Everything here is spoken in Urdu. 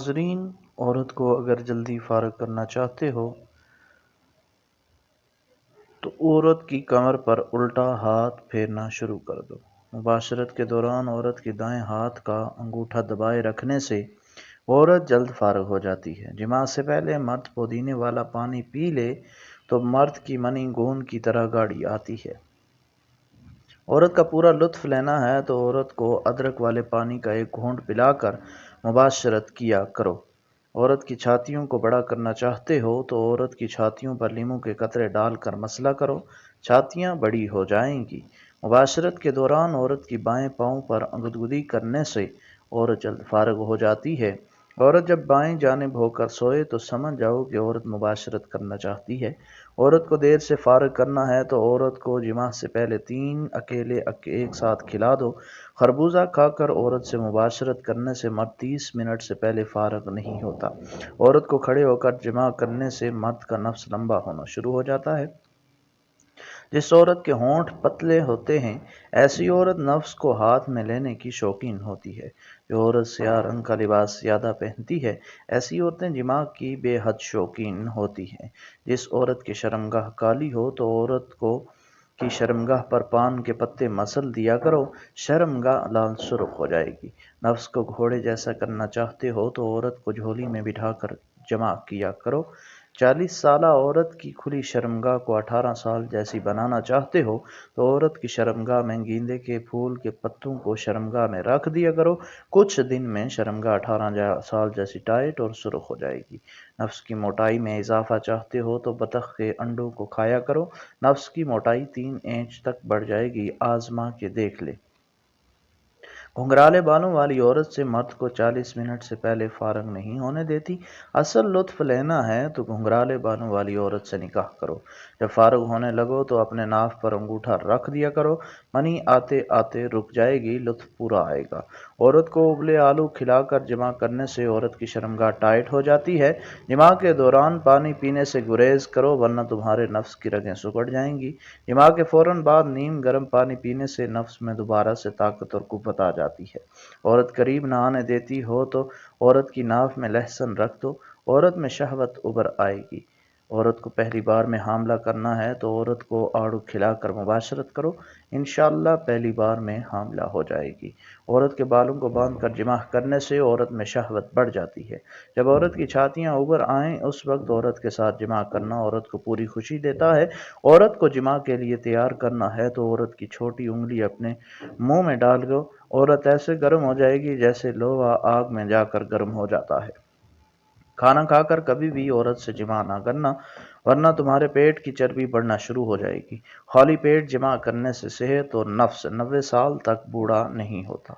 ناظرین، عورت کو اگر جلدی فارغ کرنا چاہتے ہو تو عورت کی کمر پر الٹا ہاتھ پھیرنا شروع کر دو۔ مباشرت کے دوران عورت کے دائیں ہاتھ کا انگوٹھا دبائے رکھنے سے عورت جلد فارغ ہو جاتی ہے۔ جماع سے پہلے مرد پودینے والا پانی پی لے تو مرد کی منی گوند کی طرح گاڑی آتی ہے۔ عورت کا پورا لطف لینا ہے تو عورت کو ادرک والے پانی کا ایک گھونٹ پلا کر مباشرت کیا کرو۔ عورت کی چھاتیوں کو بڑا کرنا چاہتے ہو تو عورت کی چھاتیوں پر لیموں کے قطرے ڈال کر مسلا کرو، چھاتیاں بڑی ہو جائیں گی۔ مباشرت کے دوران عورت کی بائیں پاؤں پر گدگدی کرنے سے عورت جلد فارغ ہو جاتی ہے۔ عورت جب بائیں جانب ہو کر سوئے تو سمجھ جاؤ کہ عورت مباشرت کرنا چاہتی ہے۔ عورت کو دیر سے فارغ کرنا ہے تو عورت کو جماع سے پہلے 3 کیلے ایک ساتھ کھلا دو۔ خربوزہ کھا کر عورت سے مباشرت کرنے سے مرد 30 منٹ سے پہلے فارغ نہیں ہوتا۔ عورت کو کھڑے ہو کر جماع کرنے سے مرد کا نفس لمبا ہونا شروع ہو جاتا ہے۔ جس عورت کے ہونٹ پتلے ہوتے ہیں ایسی عورت نفس کو ہاتھ میں لینے کی شوقین ہوتی ہے۔ جو عورت سیاہ رنگ کا لباس زیادہ پہنتی ہے ایسی عورتیں جماع کی بے حد شوقین ہوتی ہیں۔ جس عورت کی شرمگاہ کالی ہو تو عورت کی شرمگاہ پر پان کے پتے مسل دیا کرو، شرمگاہ لال سرخ ہو جائے گی۔ نفس کو گھوڑے جیسا کرنا چاہتے ہو تو عورت کو جھولی میں بٹھا کر جمع کیا کرو۔ 40 سالہ عورت کی کھلی شرمگاہ کو 18 سال جیسی بنانا چاہتے ہو تو عورت کی شرمگاہ میں گیندے کے پھول کے پتوں کو شرمگاہ میں رکھ دیا کرو۔ کچھ دن میں شرمگاہ 18 سال جیسی ٹائٹ اور سرخ ہو جائے گی۔ نفس کی موٹائی میں اضافہ چاہتے ہو تو بطخ کے انڈوں کو کھایا کرو، نفس کی موٹائی 3 انچ تک بڑھ جائے گی، آزما کے دیکھ لے۔ گھنگرالے بالوں والی عورت سے مرد کو 40 منٹ سے پہلے فارغ نہیں ہونے دیتی۔ اصل لطف لینا ہے تو گھنگرالے بالوں والی عورت سے نکاح کرو۔ جب فارغ ہونے لگو تو اپنے ناف پر انگوٹھا رکھ دیا کرو، منی آتے آتے رک جائے گی، لطف پورا آئے گا۔ عورت کو ابلے آلو کھلا کر جماع کرنے سے عورت کی شرمگاہ ٹائٹ ہو جاتی ہے۔ جماع کے دوران پانی پینے سے گریز کرو ورنہ تمہارے نفس کی رگیں سکڑ جائیں گی۔ جماع کے فوراً بعد نیم گرم پانی پینے سے نفس میں دوبارہ سے طاقت اور قوت آ جاتی ہے۔ عورت قریب نہ آنے دیتی ہو تو عورت کی ناف میں لہسن رکھ دو، عورت میں شہوت ابھر آئے گی۔ عورت کو پہلی بار میں حاملہ کرنا ہے تو عورت کو آڑو کھلا کر مباشرت کرو، انشاءاللہ پہلی بار میں حاملہ ہو جائے گی۔ عورت کے بالوں کو باندھ کر جماع کرنے سے عورت میں شہوت بڑھ جاتی ہے۔ جب عورت کی چھاتیاں ابھر آئیں اس وقت عورت کے ساتھ جماع کرنا عورت کو پوری خوشی دیتا ہے۔ عورت کو جماع کے لیے تیار کرنا ہے تو عورت کی چھوٹی انگلی اپنے منہ میں ڈال دو، عورت ایسے گرم ہو جائے گی جیسے لوہا آگ میں جا کر گرم ہو جاتا ہے۔ کھانا کھا کر کبھی بھی عورت سے جماع نہ کرنا ورنہ تمہارے پیٹ کی چربی بڑھنا شروع ہو جائے گی۔ خالی پیٹ جماع کرنے سے صحت اور نفس 90 سال تک بوڑھا نہیں ہوتا۔